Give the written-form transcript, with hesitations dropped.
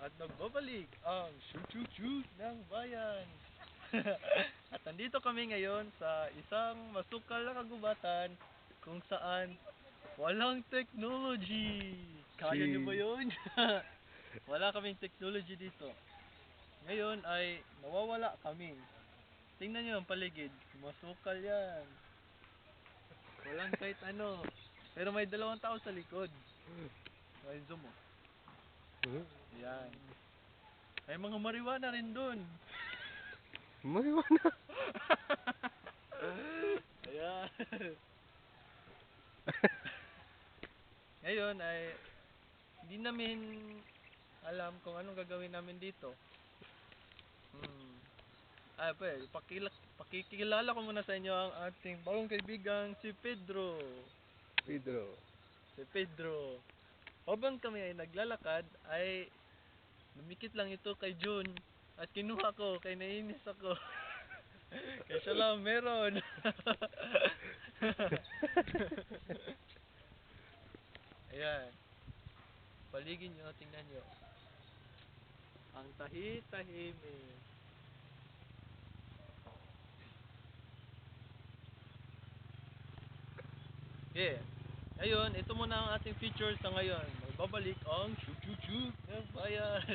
At nagbabalik ang shoot ng bayan. At nandito kami ngayon sa isang masukal na kagubatan kung saan walang technology. Kaya niyo ba yun? Wala kaming technology dito. Ngayon ay nawawala kami. Tingnan niyo ang paligid. Masukal yan. Walang kahit ano. Pero may dalawang tao sa likod. May zoom mo. Yan. May mga marijuana rin dun. Marijuana. Ayan. Ngayon ay hindi namin alam kung anong gagawin namin dito. Pakikilala ko muna sa inyo ang ating bagong kaibigang si Pedro. Pedro. Si Pedro. Habang kami ay naglalakad ay lumikit lang ito kay June at kinuha ko kay nainis ako. Kaya siya lang meron. Ayan. Paligid nyo, tingnan nyo. Ang tahi-tahimik. Yeah. Ngayon, ito muna ang ating features sa ngayon. Magbabalik ang shoot ng bayan.